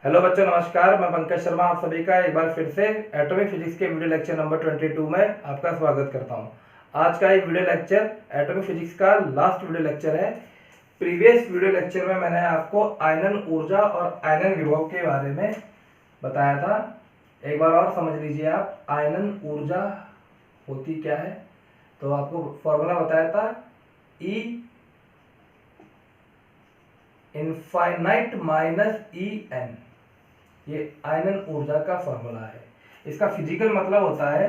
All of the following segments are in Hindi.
हेलो बच्चों, नमस्कार। मैं पंकज शर्मा आप सभी का एक बार फिर से एटॉमिक फिजिक्स के वीडियो लेक्चर नंबर 22 में आपका स्वागत करता हूं। आज का ये वीडियो लेक्चर एटॉमिक फिजिक्स का लास्ट वीडियो लेक्चर है। प्रीवियस वीडियो लेक्चर में मैंने आपको आयनन ऊर्जा और आयनन विभव के बारे में बताया था। एक बार और समझ लीजिए आप, आयनन ऊर्जा होती क्या है। तो आपको फॉर्मूला बताया था, E इनफाइनाइट माइनस En, ये आयनन ऊर्जा का फॉर्मूला है। इसका फिजिकल मतलब होता है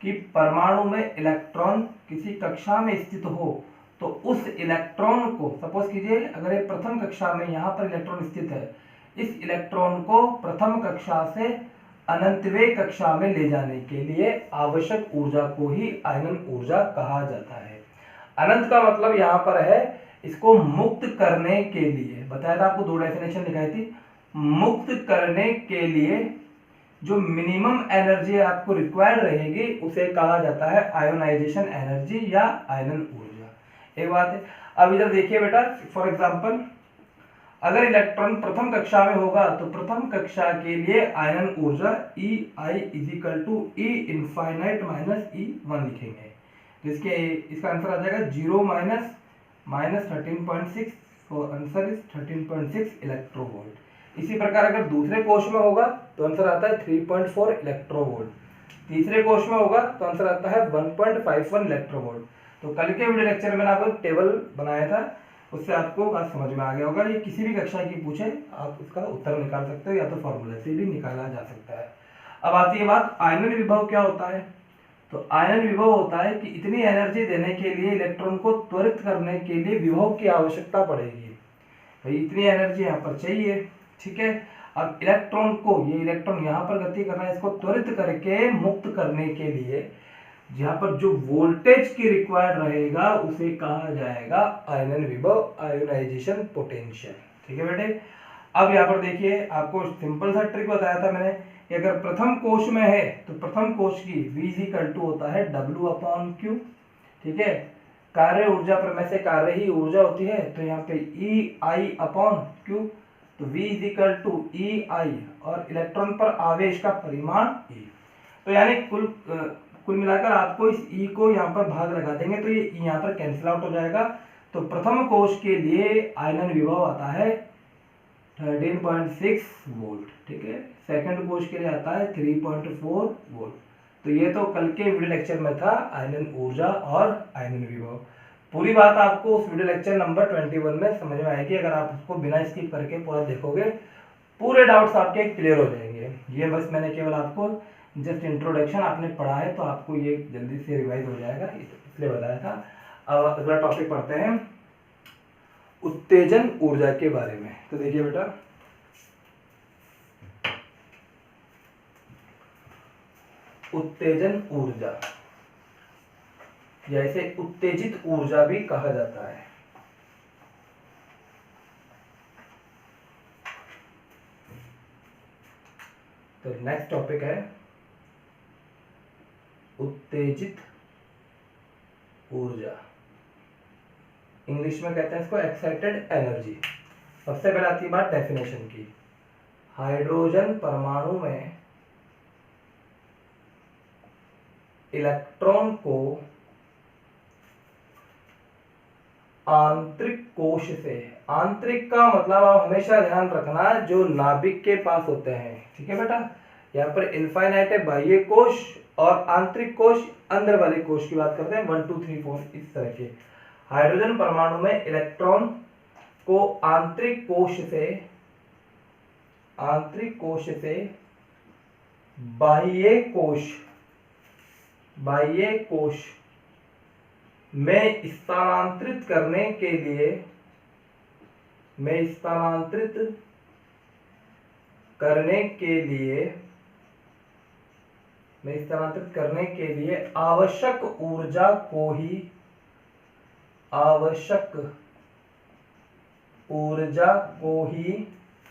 कि परमाणु में इलेक्ट्रॉन किसी कक्षा में स्थित हो तो उस इलेक्ट्रॉन को, सपोज कीजिए अगर ये प्रथम कक्षा में यहाँ पर इलेक्ट्रॉन स्थित है, इस इलेक्ट्रॉन को प्रथम कक्षा से अनंतवें कक्षा में ले जाने के लिए आवश्यक ऊर्जा को ही आयनन ऊर्जा कहा जाता है। अनंत का मतलब यहाँ पर है इसको मुक्त करने के लिए, बताया था आपको, दो डेफिनेशन दिखाई थी। मुक्त करने के लिए जो मिनिमम एनर्जी आपको रिक्वायर्ड रहेगी उसे कहा जाता है आयोनाइजेशन एनर्जी या आयनन ऊर्जा। एक बात है, अब इधर देखिए बेटा, फॉर एग्जांपल अगर इलेक्ट्रॉन प्रथम कक्षा में होगा तो प्रथम कक्षा के लिए आयनन ऊर्जा EI = E infinite minus E1 लिखेंगे। तो इसका आंसर आ जाएगा 0 माइनस 13.6, तो आंसर इज 13.6 इलेक्ट्रोवोल्ट। इसी प्रकार अगर दूसरे कोश में होगा तो आंसर आता है 3.4 इलेक्ट्रोवोल्ट। तीसरे कोश में होगा तो आंसर आता है 1.51 इलेक्ट्रोवोल्ट। तो कल के वीडियो लेक्चर में मैंने आपको एक टेबल बनाया था, उससे आपको बात समझ में आ गया होगा। ये किसी भी कक्षा की पूछे आप उसका उत्तर निकाल सकते हो, या तो फॉर्मूले से भी निकाला जा सकता है। अब आती है बात, आयनन विभव क्या होता है। तो आयनन विभव होता है कि इतनी एनर्जी देने के लिए इलेक्ट्रॉन को त्वरित करने के लिए विभव की आवश्यकता पड़ेगी। भाई इतनी एनर्जी यहाँ पर चाहिए, ठीक है। अब इलेक्ट्रॉन को, ये इलेक्ट्रॉन यहाँ पर गति कर रहा है, इसको त्वरित करके मुक्त करने के लिए यहाँ पर जो वोल्टेज की रिक्वायर्ड रहेगा उसे कहा जाएगा आयनन विभव, आयोनाइजेशन पोटेंशियल। ठीक है बेटे। अब यहाँ पर देखिए, आपको सिंपल सा ट्रिक बताया था मैंने कि अगर प्रथम कोश में है तो प्रथम कोश की V होता है W/Q। ठीक है। कार्य ऊर्जा प्रमेय से कार्य ही ऊर्जा होती है, तो यहाँ पे EI/Q, तो V EI और इलेक्ट्रॉन पर आवेश का परिमाण E। तो यानी कुल मिलाकर आपको इस E को यहाँ पर भाग लगा देंगे तो ये यहाँ पर कैंसिल आउट हो जाएगा। तो प्रथम कोश के लिए आयनन विभव आता है 13.6 वोल्ट। ठीक है। सेकंड कोश के लिए आता है 3.4 वोल्ट। तो ये तो कल के वीडियो लेक्चर में था आयनन ऊर्जा और आयनन विभव। पूरी बात आपको उस वीडियो लेक्चर नंबर 21 में समझ में आएगी। अगर आप उसको बिना स्किप करके पूरा देखोगे, पूरे डाउट्स आपके क्लियर हो जाएंगे। ये बस मैंने केवल आपको जस्ट इंट्रोडक्शन आपने पढ़ा है तो आपको ये जल्दी से रिवाइज हो जाएगा, इसलिए बताया था। अब अगला टॉपिक पढ़ते हैं, उत्तेजन ऊर्जा के बारे में। तो देखिए बेटा, उत्तेजन ऊर्जा या इसे उत्तेजित ऊर्जा भी कहा जाता है। तो नेक्स्ट टॉपिक है उत्तेजित ऊर्जा। इंग्लिश में कहते हैं इसको एक्साइटेड एनर्जी। सबसे पहले आती है बात डेफिनेशन की। हाइड्रोजन परमाणु में इलेक्ट्रॉन को आंतरिक कोश से, आंतरिक का मतलब आप हमेशा ध्यान रखना जो नाभिक के पास होते हैं, ठीक है बेटा। यहाँ पर इनफाइनाइट है बाह्य कोश और आंतरिक कोश अंदर वाले कोश की बात करते हैं, 1 2 3 4 इस तरह के। हाइड्रोजन परमाणु में इलेक्ट्रॉन को आंतरिक कोश से बाह्य कोश में स्थानांतरित करने के लिए आवश्यक ऊर्जा को ही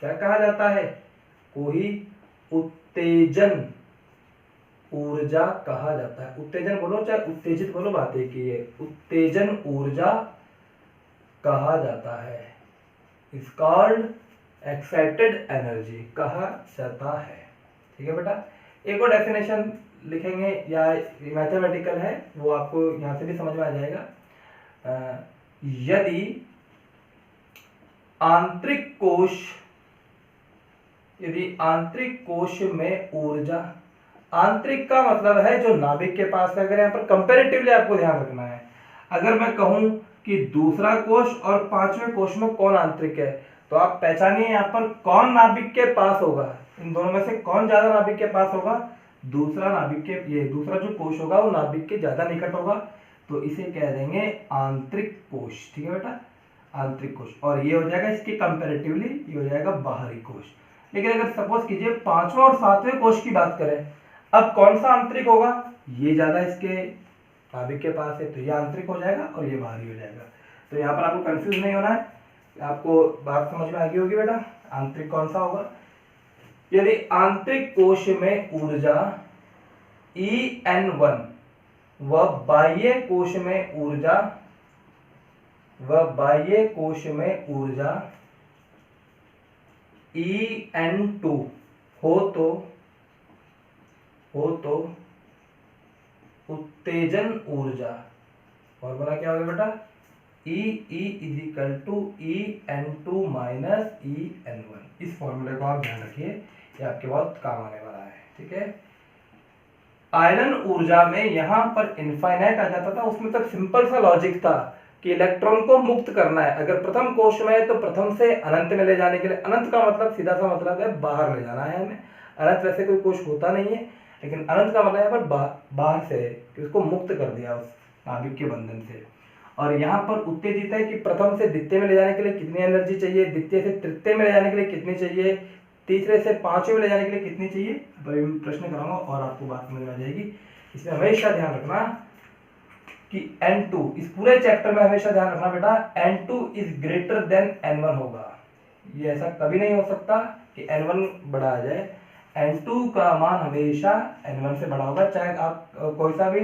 क्या कहा जाता है, उत्तेजन ऊर्जा कहा जाता है। उत्तेजन बोलो चाहे उत्तेजित बोलो, बात एक ही है, उत्तेजन ऊर्जा कहा जाता है। इज कॉल्ड एक्साइटेड एनर्जी कहा जाता है। ठीक है बेटा, एक और डेफिनेशन लिखेंगे या मैथमेटिकल है, वो आपको यहाँ से भी समझ में आ जाएगा। यदि आंतरिक कोश में ऊर्जा, आंतरिक का मतलब है जो नाभिक के पास है। अगर यहाँ पर कंपैरेटिवली आपको ध्यान रखना है, अगर मैं कहूं कि दूसरा कोश और पांचवें कोश में कौन आंतरिक है, तो आप पहचानिए यहाँ पर कौन नाभिक के पास होगा, इन दोनों में से कौन ज्यादा नाभिक के पास होगा, दूसरा नाभिक के, ये दूसरा जो कोश होगा वो नाभिक के ज्यादा निकट होगा, तो इसे कह देंगे आंतरिक कोश। ठीक है बेटा, आंतरिक कोश। और ये हो जाएगा इसके कंपैरेटिवली, ये हो जाएगा बाहरी कोश। लेकिन अगर सपोज कीजिए पांचवें और सातवें कोश की बात करें, अब कौन सा आंतरिक होगा, ये ज्यादा इसके नाभिक के पास है, तो ये आंतरिक हो जाएगा और ये बाहरी हो जाएगा। तो यहाँ पर आपको कंफ्यूज नहीं होना है, आपको बात समझ में आ गई होगी बेटा, आंतरिक कौन सा होगा। यदि आंतरिक कोश में ऊर्जा En1 व बाह्य कोश में ऊर्जा En2 हो तो उत्तेजन ऊर्जा, फॉर्मूला क्या होगा बेटा, En2 माइनस En1। इस फॉर्मूले को आप ध्यान रखिए, ये आपके बहुत काम आने वाला है। ठीक है, आयरन ऊर्जा में यहां पर इनफाइनाइट आ जाता था, उसमें तक सिंपल सा लॉजिक था कि इलेक्ट्रॉन को मुक्त करना है। अगर प्रथम कोश में है तो प्रथम से अनंत में ले जाने के लिए, अनंत का मतलब सीधा सा मतलब है बाहर ले जाना है हमें। अनंत वैसे कोई कोश होता नहीं है, लेकिन अनंत का मतलब यहाँ पर बाहर से है कि उसको मुक्त कर दिया उस नाभिक के बंधन से। और यहाँ पर उत्तेजित है कि प्रथम से द्वितीय में ले जाने के लिए कितनी एनर्जी चाहिए, द्वितीय से तृतीय में ले जाने के लिए कितनी चाहिए, तीसरे से पांचवें में ले जाने के लिए कितनी चाहिए। प्रश्न कराऊंगा और आपको बात समझ में आ जाएगी। इसमें हमेशा ध्यान रखना कि N2, इस पूरे चैप्टर में हमेशा ध्यान रखना बेटा, N2 is greater than N1 होगा। ये ऐसा कभी नहीं हो सकता कि N1 बड़ा आ जाए। N2 का मान हमेशा N1 से बड़ा होगा, चाहे आप कोई सा भी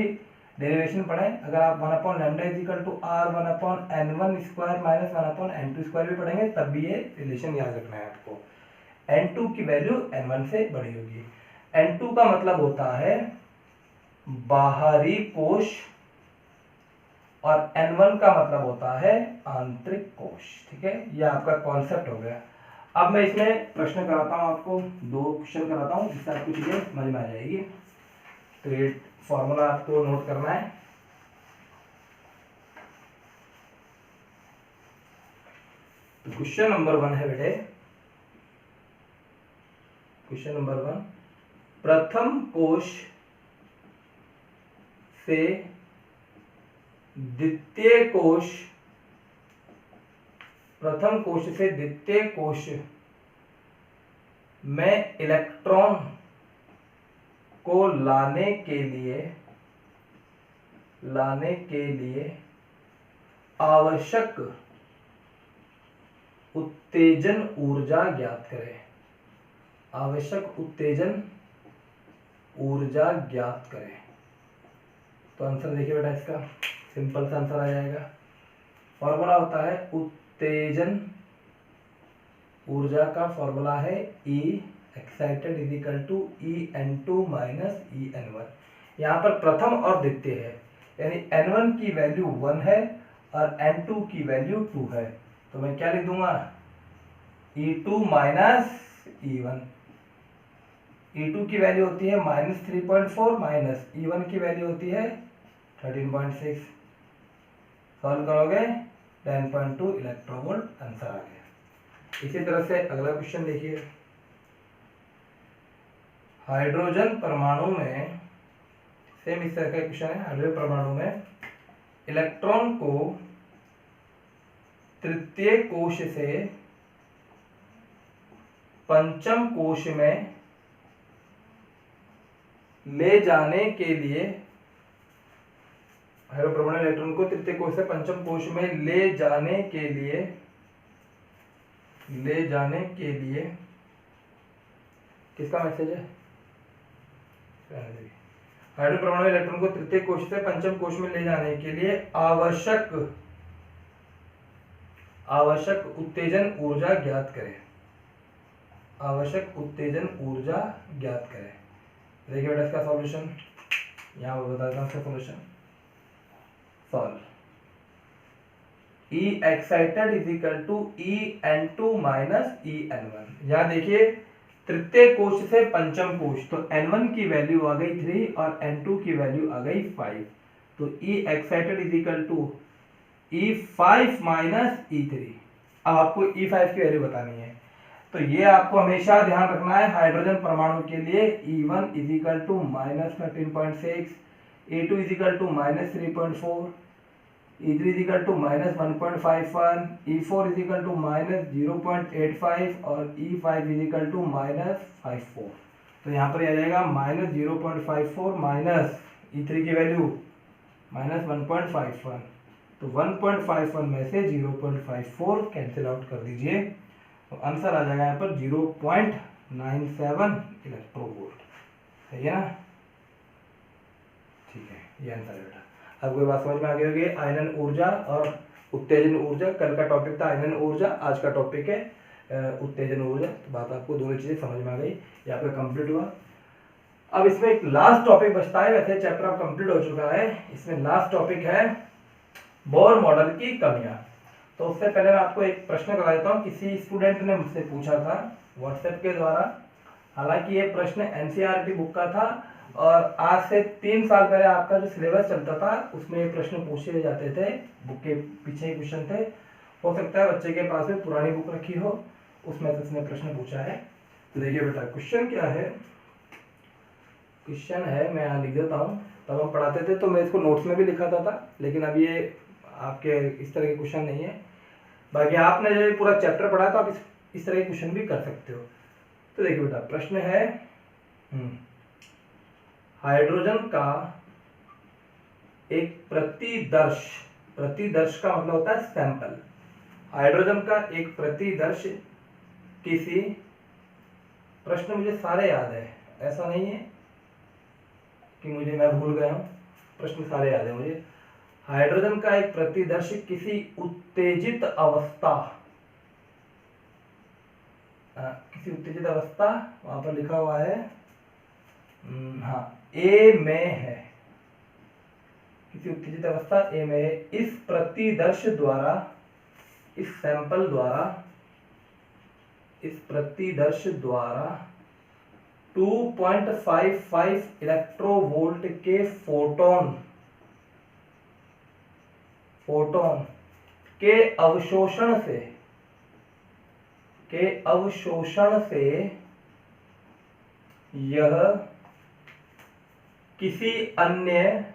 डेरिवेशन पढ़ें। अगर आप 1/λ equal to R 1/N1 square minus 1/N2 square भी पढ़ेंगे, तब भी ये रिलेशन याद रखना है आपको। N2 की वैल्यू N1 से बड़ी होगी। N2 का मतलब होता है बाहरी कोश और N1 का मतलब होता है आंतरिक कोश। ठीक है, ये आपका कॉन्सेप्ट हो गया। अब मैं इसमें प्रश्न कराता हूं आपको, 2 क्वेश्चन कराता हूं, जिससे आपको चीजें समझ में आ जाएगी। तो ये फॉर्मूला आपको नोट करना है। तो क्वेश्चन नंबर 1 है बेटे, क्वेश्चन नंबर 1, प्रथम कोश से द्वितीय कोश, प्रथम कोश से द्वितीय कोश में इलेक्ट्रॉन को लाने के लिए आवश्यक उत्तेजन ऊर्जा ज्ञात करें। आवश्यक उत्तेजन ऊर्जा ज्ञात करें। तो आंसर देखिए बेटा, इसका सिंपल सा आंसर आ जाएगा। फॉर्मूला होता है उत्तेजन ऊर्जा का फॉर्मूला है E excited is equal to En2 minus En1। यहाँ पर प्रथम और द्वितीय है, यानी N1 की वैल्यू 1 है और N2 की वैल्यू 2 है। तो मैं क्या लिख दूंगा, E2 माइनस E1। E2 की वैल्यू होती है -3.4 माइनस E1 की वैल्यू होती है 13.6। सॉल्व करोगे 10.2 इलेक्ट्रोवोल्ट, आंसर आ गया। इसी तरह से अगला क्वेश्चन देखिए, हाइड्रोजन परमाणु में, सेम इस तरह का क्वेश्चन है। हाइड्रोजन परमाणु में इलेक्ट्रॉन को तृतीय कोश से पंचम कोश में ले जाने के लिए, हाइड्रोजन परमाणु इलेक्ट्रॉन को तृतीय कोश से पंचम कोश में ले जाने के लिए किसका मैसेज है, हाइड्रोजन परमाणु इलेक्ट्रॉन को तृतीय कोश से पंचम कोश में ले जाने के लिए आवश्यक उत्तेजन ऊर्जा ज्ञात करें। आवश्यक उत्तेजन ऊर्जा ज्ञात करें। देखिए बेटा इसका सॉल्यूशन यहाँ पर बताता हूँ। इसका solution solve E excited is equal to En2 minus En1। यहाँ देखिए तृतीय कोश से पंचम कोश, तो N1 की वैल्यू आ गई 3 और N2 की वैल्यू आ गई 5। तो E excited is equal to E5 minus E3। अब आपको E5 की वैल्यू बतानी है, तो ये आपको हमेशा ध्यान रखना है हाइड्रोजन परमाणु के लिए। E1 is equal to minus 13.6, E2 is equal to minus 3.4, E3 is equal to minus 1.51, E4 is equal to minus 0.85 और E5 is equal to minus 54। तो यहाँ पर आ जाएगा माइनस 0.54 माइनस E3 की वैल्यू माइनस 1.51। तो 1.51 में से 0.54 कैंसिल आउट कर दीजिए, तो आंसर आ जाएगा यहाँ पर 0.97 इलेक्ट्रोवोल्ट। सही है ना? ठीक है, ये आंसर है बेटा। अब कोई बात समझ में आ गई होगी। आयनन ऊर्जा और उत्तेजन ऊर्जा, कल का टॉपिक था आयनन ऊर्जा, आज का टॉपिक है उत्तेजन ऊर्जा। तो बात आपको दोनों चीजें समझ में आ गई, ये आपका कंप्लीट हुआ। अब इसमें एक लास्ट टॉपिक बचता है, वैसे चैप्टर अब कंप्लीट हो चुका है। इसमें लास्ट टॉपिक है बोर मॉडल की कमियां। तो उससे पहले मैं आपको एक प्रश्न करा देता हूँ। किसी स्टूडेंट ने मुझसे पूछा था व्हाट्सएप के द्वारा, हालांकि ये प्रश्न एनसीईआरटी बुक का था और आज से 3 साल पहले आपका जो सिलेबस चलता था उसमें ये प्रश्न पूछे जाते थे, बुक के पीछे ही क्वेश्चन थे। हो सकता है बच्चे के पास में पुरानी बुक रखी हो, उसमें से उसने प्रश्न पूछा है। तो देखिए बेटा क्वेश्चन क्या है। क्वेश्चन है, मैं यहाँ लिख देता हूँ। तब हम पढ़ाते थे तो मैं इसको नोट्स में भी लिखा था, लेकिन अब ये आपके इस तरह के क्वेश्चन नहीं है। बाकी आपने जो पूरा चैप्टर पढ़ा तो आप इस तरह के क्वेश्चन भी कर सकते हो। तो देखिए बेटा प्रश्न है, हाइड्रोजन का एक प्रतिदर्श, प्रतिदर्श का मतलब होता है सैंपल। हाइड्रोजन का एक प्रतिदर्श किसी, प्रश्न मुझे सारे याद है, ऐसा नहीं है कि मुझे मैं भूल गया हूं, प्रश्न सारे याद है मुझे। हाइड्रोजन का एक प्रतिदर्श किसी उत्तेजित अवस्था, किसी उत्तेजित अवस्था, वहां पर लिखा हुआ है हाँ ए में है, किसी उत्तेजित अवस्था ए में है। इस प्रतिदर्श द्वारा, इस सैंपल द्वारा, इस प्रतिदर्श द्वारा 2.55 इलेक्ट्रोवोल्ट के फोटोन के अवशोषण से यह किसी अन्य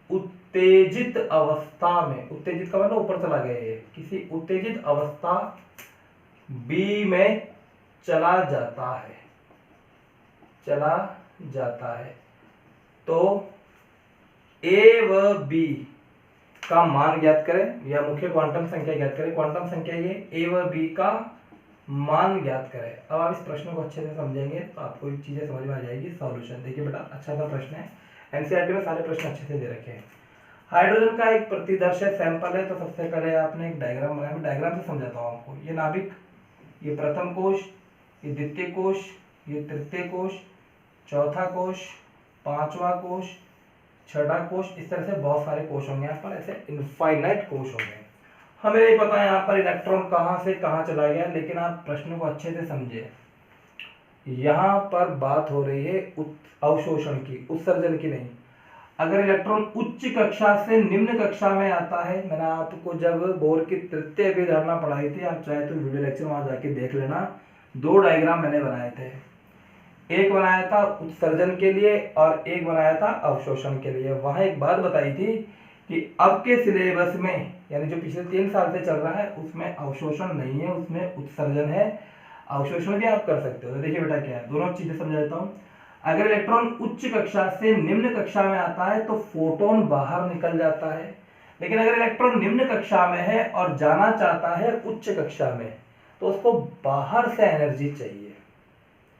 उत्तेजित अवस्था में, उत्तेजित का मतलब ऊपर चला गया है, किसी उत्तेजित अवस्था बी में चला जाता है, तो ए व बी का मान ज्ञात करें, या मुख्य क्वांटम संख्या ज्ञात करें। क्वांटम संख्या ये ए व बी का मान ज्ञात करें। अब आप इस प्रश्न को अच्छे से समझेंगे तो आपको चीजें समझ में आ जाएगी। सॉल्यूशन देखिए बेटा, अच्छा सा प्रश्न है, एनसीईआरटी में सारे प्रश्न अच्छे से दे रखे हैं। हाइड्रोजन का एक प्रतिदर्श सैंपल है, तो सबसे पहले आपने एक डायग्राम बनाया, मैं डायग्राम से समझाता हूँ आपको। ये नाभिक, ये प्रथम कोश, ये द्वितीय कोश, ये तृतीय कोश, चौथा कोश, पांचवा कोश, छठा कोश, इस तरह से बहुत सारे कोश होंगे यहाँ पर, ऐसे इनफाइनाइट कोश होंगे। हमें नहीं पता यहाँ पर इलेक्ट्रॉन कहाँ से कहाँ चला गया, लेकिन आप प्रश्न को अच्छे से समझे। यहाँ पर बात हो रही है अवशोषण की, उत्सर्जन की नहीं। अगर इलेक्ट्रॉन उच्च कक्षा से निम्न कक्षा में आता है, मैंने आपको जब बोर की तृतीय अभिधारणा पढ़ाई थी, आप चाहे तो वीडियो लेक्चर वहां जाके देख लेना, 2 डायग्राम मैंने बनाए थे। एक बनाया था उत्सर्जन के लिए और एक बनाया था अवशोषण के लिए। वहां एक बात बताई थी कि अब के सिलेबस में, यानी जो पिछले 3 साल से चल रहा है, उसमें अवशोषण नहीं है, उसमें उत्सर्जन है। अवशोषण भी आप कर सकते हो। तो देखिए बेटा क्या है, दोनों चीजें समझा देता हूँ। अगर इलेक्ट्रॉन उच्च कक्षा से निम्न कक्षा में आता है तो फोटोन बाहर निकल जाता है, लेकिन अगर इलेक्ट्रॉन निम्न कक्षा में है और जाना चाहता है उच्च कक्षा में, तो उसको बाहर से एनर्जी चाहिए।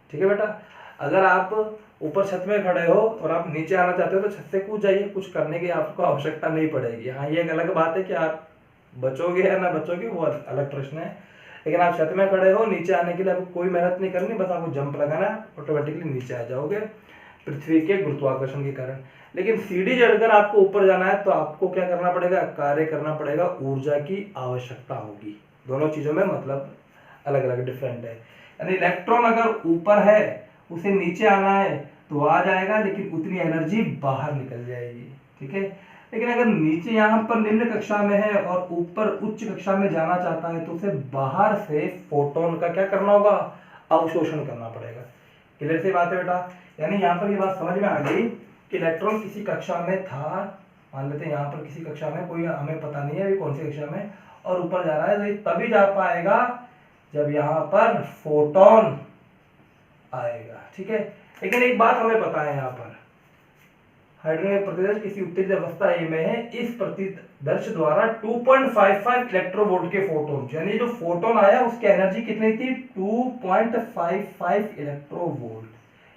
ठीक है बेटा, अगर आप ऊपर छत में खड़े हो और आप नीचे आना चाहते हो तो छत से कूद जाइए, कुछ करने की आपको आवश्यकता नहीं पड़ेगी। हाँ, ये एक अलग बात है कि आप बचोगे या ना बचोगे वो अलग प्रश्न है, लेकिन आप छत में खड़े हो, नीचे आने के लिए आपको कोई मेहनत नहीं करनी, बस आपको जंप लगाना है, ऑटोमेटिकली नीचे आ जाओगे पृथ्वी के गुरुत्वाकर्षण के कारण। लेकिन सीढ़ी चढ़कर आपको ऊपर जाना है तो आपको क्या करना पड़ेगा, कार्य करना पड़ेगा, ऊर्जा की आवश्यकता होगी। दोनों चीजों में मतलब अलग अलग डिफरेंट है। यानी इलेक्ट्रॉन अगर ऊपर है, उसे नीचे आना है तो आ जाएगा, लेकिन उतनी एनर्जी बाहर निकल जाएगी, ठीक है। लेकिन अगर नीचे यहाँ पर निम्न कक्षा में है और ऊपर उच्च कक्षा में जाना चाहता है तो उसे बाहर से फोटोन का क्या करना होगा, अवशोषण करना पड़ेगा। क्लियर सी बात है बेटा। यानी यहाँ पर ये बात समझ में आ गई कि इलेक्ट्रॉन किसी कक्षा में था, मान लेते हैं यहाँ पर किसी कक्षा में, कोई हमें पता नहीं है अभी कौन सी कक्षा में, और ऊपर जा रहा है, तो ये तभी जा पाएगा जब यहाँ पर फोटोन आएगा, ठीक है। लेकिन एक बात हमें पता है, यहाँ पर हाइड्रोजन प्रतिदर्श किसी उत्तेजित अवस्था ए में है, इस प्रतिदर्श द्वारा 2.55 इलेक्ट्रोवोल्ट के फोटोन, यानी जो फोटोन आया उसकी एनर्जी कितनी थी, 2.55 इलेक्ट्रोवोल्ट।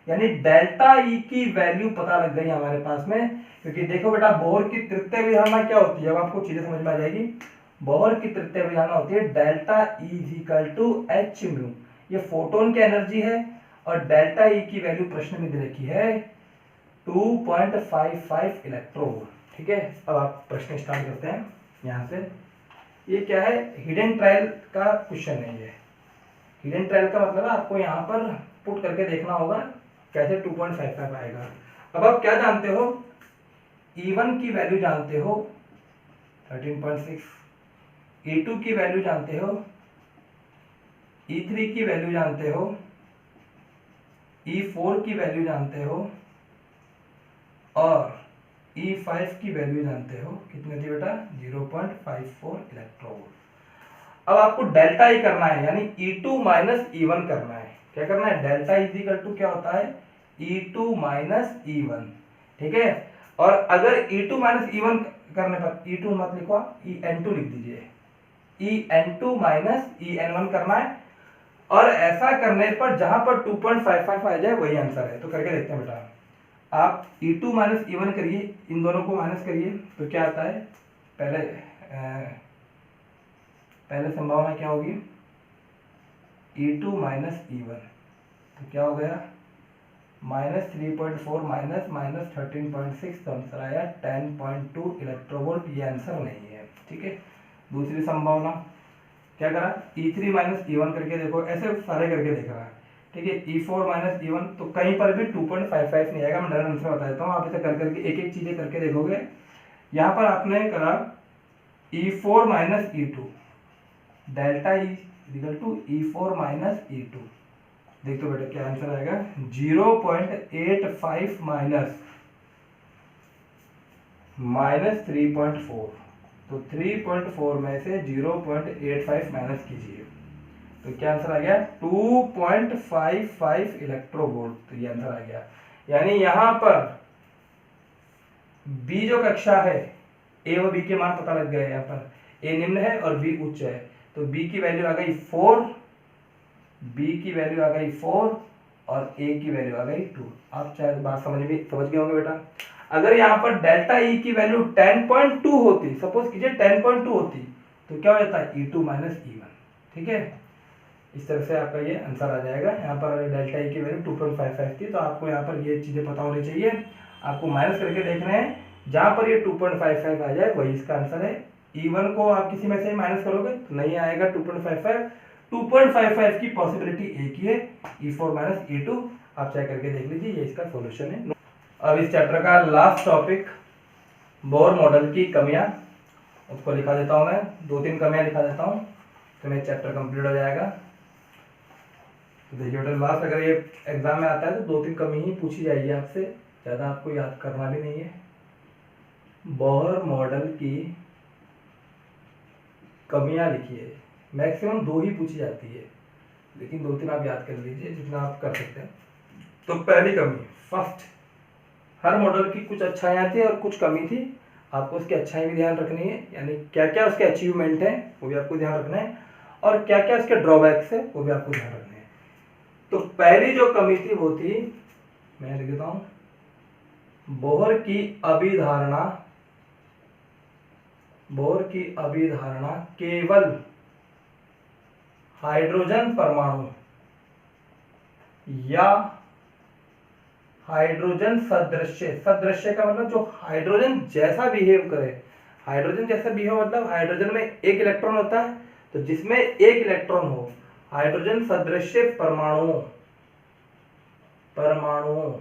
यानी डेल्टा ई की वैल्यू पता लग गई हमारे पास में, क्योंकि देखो बेटा बोहर की तृतीय अवधारणा क्या होती है, अब आपको चीजें समझ में आ जाएगी। बोहर की तृतीय अवधारणा होती है delta E is equal to H mu, ये फोटोन की एनर्जी है, और डेल्टा ई की वैल्यू प्रश्न में दे रखी है 2.55 इलेक्ट्रोवोल्ट, ठीक है। अब आप प्रश्न स्टार्ट करते हैं यहाँ से। ये क्या है, हिडन ट्रायल का क्वेश्चन है ये। हिडन ट्रायल का मतलब है आपको यहाँ पर पुट करके देखना होगा कैसे 2.55 आएगा। अब आप क्या जानते हो, E1 की वैल्यू जानते हो 13.6, E2 की वैल्यू जानते हो, E3 की वैल्यू जानते हो, E4 की वैल्यू जानते हो, और E5 की वैल्यू जानते हो, कितने थी बेटा, 0.54 इलेक्ट्रोवोल्ट। अब आपको डेल्टा ई करना है, यानी E2 माइनस E1 करना है। क्या करना है, डेल्टा इज इक्वल टू क्या होता है, E2 माइनस E1, ठीक है। और अगर E2 माइनस E1 करने पर, E2 मत लिखो, En2 लिख दीजिए, En2 माइनस En1 करना है, और ऐसा करने पर जहां पर 2.55 आ जाए वही आंसर है। तो करके देखते हैं बेटा, आप E2 माइनस E1 करिए, इन दोनों को माइनस करिए, तो क्या आता है, पहले संभावना क्या होगी, E2 माइनस E1, तो क्या हो गया, -3.4 माइनस 13.6, तो आंसर आया 10.2 इलेक्ट्रोवोल्ट। ये आंसर नहीं है, ठीक है। दूसरी संभावना क्या करा, E3 माइनस E1 करके देखो, ऐसे सारे करके देख रहा है, ठीक है। E4 माइनस E1, तो कहीं पर भी 2.55 नहीं आएगा। मैं डायरेक्ट आंसर बता देता हूँ, आप इसे कर करके एक एक चीजें करके देखोगे। यहाँ पर आपने करा E4 minus E2, delta E equal to E4 minus E2, देख तो बेटा क्या आंसर आएगा, 0.85 माइनस 3.4, तो 3.4 में से 0.85 माइनस कीजिए, तो क्या आंसर आ गया, 2.55 इलेक्ट्रोवोल्ट। तो ये आंसर आ गया। यानी यहां पर बी जो कक्षा है, ए और बी के मान पता लग गए, यहाँ पर ए निम्न है और बी उच्च है, तो बी की वैल्यू आ गई 4, बी की वैल्यू आ गई 4, और ए की वैल्यू आ गई 2। आप शायद बात समझ गए होंगे बेटा। अगर यहाँ पर डेल्टा ई की वैल्यू 10.2 होती, सपोज कीजिए 10.2 होती, तो क्या हो जाता है, E2 माइनस E1, ठीक है। इस तरह से आपका ये आंसर आ जाएगा। यहाँ पर डेल्टा ई की वैल्यू 2.55 थी, तो आपको यहाँ पर ये चीजें पता होनी चाहिए। आपको माइनस करके देखना है, जहां पर ये 2.55 आ जाए वही इसका आंसर है। E1 को आप किसी में से माइनस करोगे तो नहीं आएगा 2.55, 2.55 की पॉसिबिलिटी एक ही है, E4 माइनस E2। आप चेक करके देख लीजिए, ये इसका सॉल्यूशन है। अब इस चैप्टर का लास्ट टॉपिक, बोर मॉडल की कमियां, उसको लिखा देता हूं मैं, 2-3 कमियां लिखा देता हूं, तो मेरा चैप्टर कंप्लीट हो जाएगा। तो देखिए बेटा, लास्ट अगर ये एग्जाम में आता है तो 2-3 कमी ही पूछी जाएगी आपसे, ज़्यादा आपको याद करना भी नहीं है। बोहर मॉडल की कमियां लिखिए, मैक्सिमम 2 ही पूछी जाती है, लेकिन 2-3 आप याद कर लीजिए जितना आप कर सकते हैं। तो पहली कमी, फर्स्ट, हर मॉडल की कुछ अच्छाइयाँ थी और कुछ कमी थी, आपको उसकी अच्छाई भी ध्यान रखनी है, यानी क्या क्या उसके अचीवमेंट है वो भी आपको ध्यान रखना है, और क्या क्या उसके ड्रॉबैक्स है वो भी आपको ध्यान रखना है। तो पहली जो कमी थी वो थी, मैं लिख देता हूं, बोहर की अभिधारणा बोर की अभिधारणा केवल हाइड्रोजन परमाणु या हाइड्रोजन सदृश्य, सदृश्य का मतलब जो हाइड्रोजन जैसा बिहेव करे, हाइड्रोजन जैसा बिहेव मतलब हाइड्रोजन में एक इलेक्ट्रॉन होता है, तो जिसमें एक इलेक्ट्रॉन हो, हाइड्रोजन सदृश्य परमाणुओं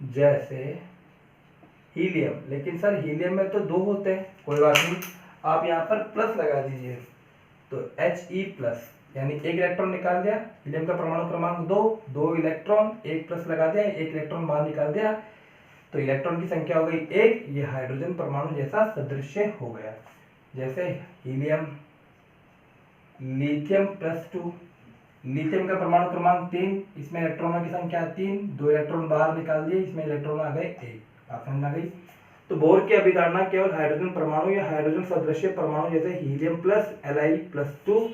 जैसे हीलियम। लेकिन सर हीलियम में तो दो होते हैं, कोई बात नहीं, आप यहाँ पर प्लस लगा दीजिए, तो He+, यानी एक इलेक्ट्रॉन निकाल दिया, हीलियम का परमाणु क्रमांक 2, 2 इलेक्ट्रॉन, एक प्लस लगा दिया, एक इलेक्ट्रॉन बाहर निकाल दिया, तो इलेक्ट्रॉन की संख्या हो गई 1, ये हाइड्रोजन परमाणु जैसा सदृश्य हो गया। जैसे हीलियम, लिथियम +2, लिथियम का परमाणु क्रमांक 3, इसमें इलेक्ट्रॉनों की संख्या 3, 2 इलेक्ट्रॉन बाहर निकाल दिए, इसमें इलेक्ट्रॉन आ गए 1। आप समझ आ गई। तो बोर की अभिधारणा केवल हाइड्रोजन परमाणु या हाइड्रोजन सदृश्य परमाणु जैसे हीलियम Li+2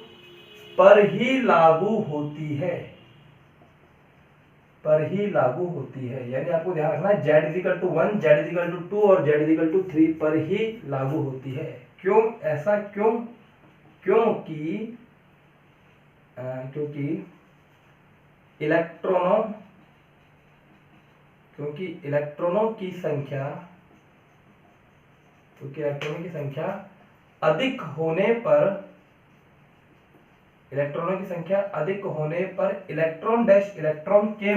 पर ही लागू होती है, पर ही लागू होती है। यानी आपको ध्यान रखना है Z=1, Z=2 और Z=3 पर ही लागू होती है। क्यों ऐसा, क्यों? क्योंकि इलेक्ट्रॉनों की संख्या अधिक होने पर, इलेक्ट्रॉन डैश इलेक्ट्रॉन के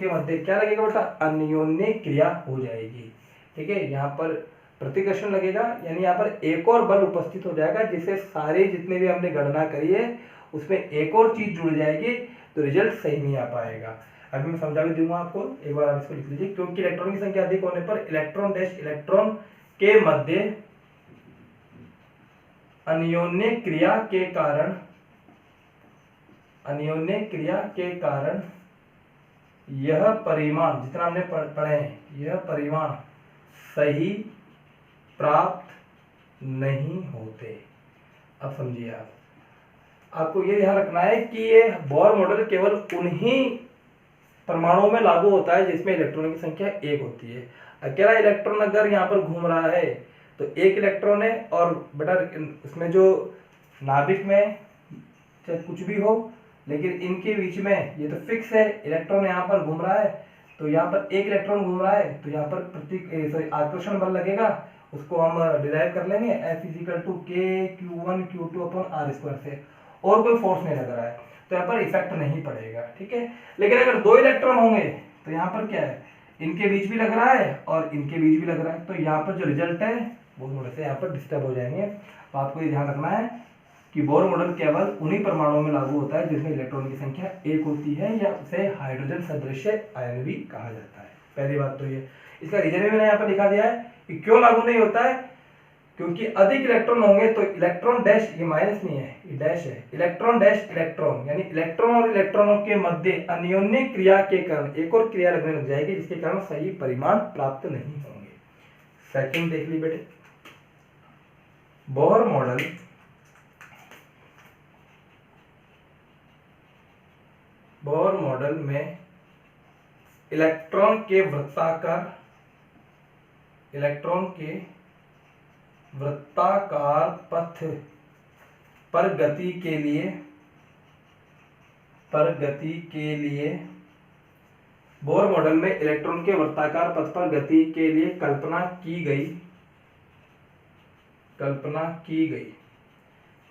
मध्य क्या लगेगा बेटा? अन्योन्य क्रिया हो जाएगी। ठीक है, यहाँ पर प्रतिकर्षण लगेगा, यानी यहाँ पर एक और बल उपस्थित हो जाएगा, जिससे सारे जितने भी हमने गणना करी है उसमें एक और चीज जुड़ जाएगी, तो रिजल्ट सही नहीं आ पाएगा। अभी मैं समझा भी दूंगा आपको, एक बार आप इसको लिख लीजिए। क्योंकि इलेक्ट्रॉन की संख्या अधिक होने पर इलेक्ट्रॉन डैश इलेक्ट्रॉन के मध्य अन्योन्य क्रिया के कारण यह परिमाण, जितना हमने पढ़े, यह परिमाण सही प्राप्त नहीं होते। अब समझिए आपको ये ध्यान रखना है कि ये बोर मॉडल केवल उन्हीं परमाणुओं में लागू होता है जिसमें इलेक्ट्रॉनों की संख्या 1 होती है। अकेला इलेक्ट्रॉन अगर यहाँ पर घूम रहा है तो एक इलेक्ट्रॉन है, और बेटा उसमें जो नाभिक में चाहे कुछ भी हो, लेकिन इनके बीच में ये तो फिक्स है, इलेक्ट्रॉन यहाँ पर घूम रहा है, तो यहाँ पर एक इलेक्ट्रॉन घूम रहा है, तो यहाँ पर आकर्षण बल लगेगा, उसको हम डिराइव कर लेंगे F=KQ1Q2/r² से, और कोई फोर्स नहीं लग रहा है, तो यहाँ पर इफेक्ट नहीं पड़ेगा। ठीक है, लेकिन अगर 2 इलेक्ट्रॉन होंगे तो यहाँ पर क्या है, इनके बीच भी लग रहा है और इनके बीच भी लग रहा है, तो यहाँ पर जो रिजल्ट है वो थोड़े से यहाँ पर डिस्टर्ब हो जाएंगे। तो आपको ये ध्यान रखना है कि बोर मॉडल केवल उन्हीं परमाणुओं में लागू होता है जिसमें इलेक्ट्रॉन की संख्या 1 होती है, या उसे हाइड्रोजन सदृश्य आयन भी कहा जाता है। पहली बात तो ये, इसका रीजन भी मैंने यहाँ पर लिखा दिया है कि क्यों लागू नहीं होता है, क्योंकि अधिक इलेक्ट्रॉन होंगे तो इलेक्ट्रॉन डैश, ये माइनस नहीं है, ये डैश है, इलेक्ट्रॉन डैश इलेक्ट्रॉन, यानी इलेक्ट्रॉन और इलेक्ट्रॉनों के मध्य अन्योन्य क्रिया के कारण एक और क्रिया लगने लग जाएगी, जिसके कारण सही परिमाण प्राप्त नहीं होंगे। सेकंड देख ली बेटे, बोर मॉडल में इलेक्ट्रॉन के वृत्ताकार पथ पर गति के लिए बोर मॉडल में इलेक्ट्रॉन के वृत्ताकार पथ पर गति के लिए कल्पना की गई।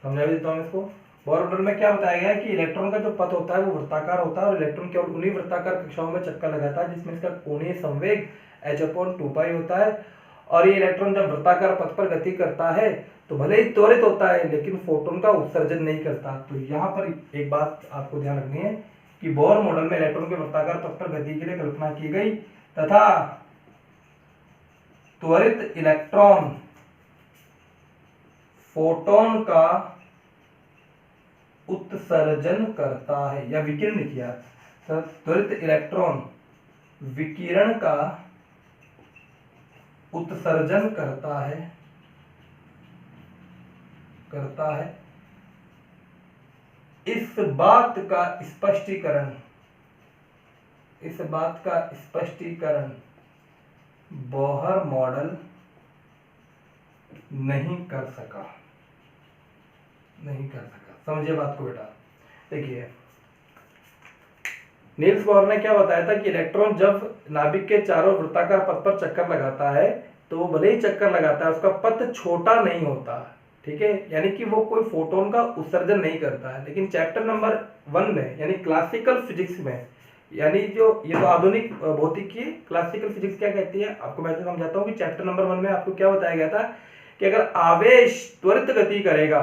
समझा भी देता हूं इसको। बोर मॉडल में क्या बताया गया है कि इलेक्ट्रॉन का जो पथ होता है वो वृत्ताकार होता है, और इलेक्ट्रॉन केवल उन्हीं वृत्ताकार कक्षाओं में चक्कर लगाता है जिसमें इसका कोणीय संवेग h/2π होता है। और ये इलेक्ट्रॉन जब वृत्ताकार पथ पर गति करता है तो भले ही त्वरित होता है, लेकिन फोटोन का उत्सर्जन नहीं करता। तो यहाँ पर एक बात आपको ध्यान रखनी है कि बोर मॉडल में इलेक्ट्रॉन के वृत्ताकार पथ पर गति के लिए कल्पना की गई, तथा त्वरित इलेक्ट्रॉन फोटोन का उत्सर्जन करता है, या विकिरण किया, त्वरित इलेक्ट्रॉन विकिरण का उत्सर्जन करता है। इस बात का स्पष्टीकरण बोहर मॉडल नहीं कर सका। समझिए बात को बेटा। देखिए नील्स बोहर ने क्या बताया था कि इलेक्ट्रॉन जब नाभिक के चारों वृत्ताकार पथ पर चक्कर लगाता है तो वो भले ही चक्कर लगाता है, उसका पथ छोटा नहीं होता, ठीक है, यानी कि वो कोई फोटोन का उत्सर्जन नहीं करता है। लेकिन चैप्टर नंबर 1 में यानी क्लासिकल फिजिक्स में, यानी जो ये तो आधुनिक भौतिकी, क्लासिकल फिजिक्स क्या कहती है आपको मैं समझाता हूँ कि चैप्टर नंबर 1 में आपको क्या बताया गया था कि अगर आवेश त्वरित गति करेगा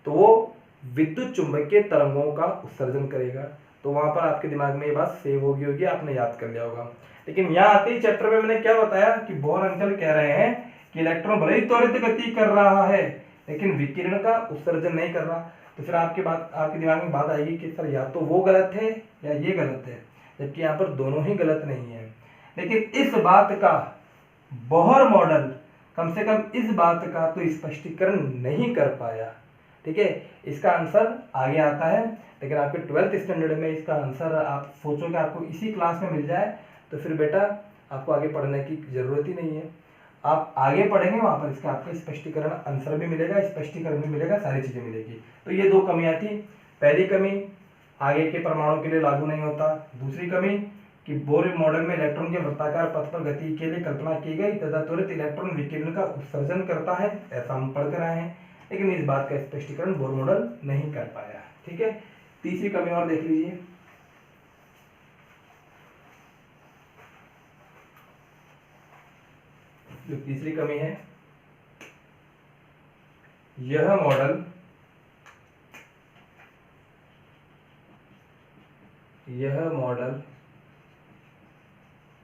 तो वो विद्युत चुंबकीय तरंगों का उत्सर्जन करेगा। तो वहां पर आपके दिमाग में ये बात सेव होगी, आपने याद कर लिया होगा। लेकिन यहाँ आते ही चैप्टर में मैंने क्या बताया कि बोहर अंकल कह रहे हैं कि इलेक्ट्रॉन भले ही त्वरित गति कर रहा है लेकिन विकिरण का उत्सर्जन नहीं कर रहा। तो फिर आपके दिमाग में बात आएगी कि सर या तो वो गलत है या ये गलत है, जबकि यहाँ पर दोनों ही गलत नहीं है। लेकिन इस बात का बोहर मॉडल कम से कम इस बात का तो स्पष्टीकरण नहीं कर पाया, ठीक है। इसका आंसर आगे आता है, लेकिन आपके 12th स्टैंडर्ड में इसका आंसर आप सोचोगे आपको इसी क्लास में मिल जाए तो फिर बेटा आपको आगे पढ़ने की जरूरत ही नहीं है। आप आगे पढ़ेंगे वहां पर इसका आपको स्पष्टीकरण आंसर भी मिलेगा, स्पष्टीकरण भी मिलेगा, सारी चीजें मिलेगी। तो ये दो कमियां थी। पहली कमी आगे के परमाणु के लिए लागू नहीं होता। दूसरी कमी कि बोहर मॉडल में इलेक्ट्रॉन के वृत्ताकार पथ पर गति के लिए कल्पना की गई तथा त्वरित इलेक्ट्रॉन विकिरण का उत्सर्जन करता है, ऐसा हम पढ़ कर आए हैं। लेकिन इस बात का स्पष्टीकरण बोहर मॉडल नहीं कर पाया, ठीक है। तीसरी कमी और देख लीजिए। जो तीसरी कमी है, यह मॉडल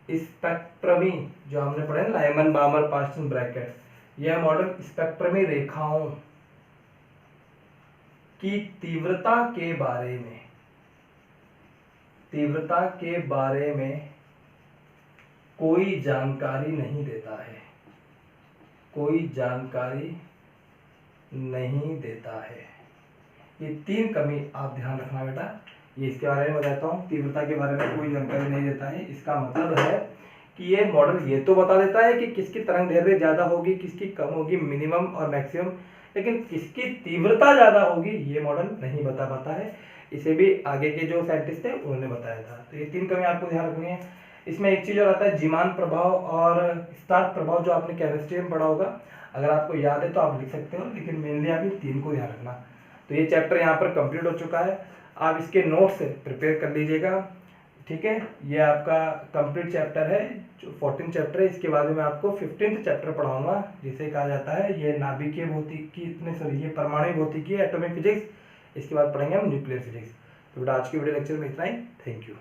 स्पेक्ट्रमी, जो हमने पढ़ा है लाइमन बामर पास्टन ब्रैकेट, यह मॉडल स्पेक्ट्रमी रेखाओं की तीव्रता के बारे में कोई जानकारी नहीं देता है। ये तीन कमी आप ध्यान रखना बेटा। ये इसके बारे में बताता हूँ, तीव्रता के बारे में कोई जानकारी नहीं देता है। इसका मतलब है कि ये मॉडल ये तो बता देता है कि किसकी तरंग दैर्ध्य ज्यादा होगी, किसकी कम होगी, मिनिमम और मैक्सिमम, लेकिन किसकी तीव्रता ज्यादा होगी ये मॉडल नहीं बता पाता है। इसे भी आगे के जो साइंटिस्ट थे उन्होंने बताया था। तो ये तीन कमी आपको ध्यान रखनी है। इसमें एक चीज और आता है जीमान प्रभाव और स्टार्क प्रभाव, जो आपने केमिस्ट्री में पढ़ा होगा। अगर आपको याद है तो आप लिख सकते हो, लेकिन मेनली आप इन तीन को ध्यान रखना। तो ये चैप्टर यहाँ पर कंप्लीट हो चुका है। आप इसके नोट्स प्रिपेयर कर लीजिएगा, ठीक है। ये आपका कंप्लीट चैप्टर है, जो 14 चैप्टर है। इसके बाद में आपको 15th चैप्टर पढ़ाऊंगा, जिसे कहा जाता है ये नाभिकीय भौतिकी, ये परमाणु भौतिकी, एटॉमिक फिजिक्स। इसके बाद पढ़ेंगे हम न्यूक्लियर फिजिक्स। तो बेटा आज की वीडियो लेक्चर में इतना ही। Thank you.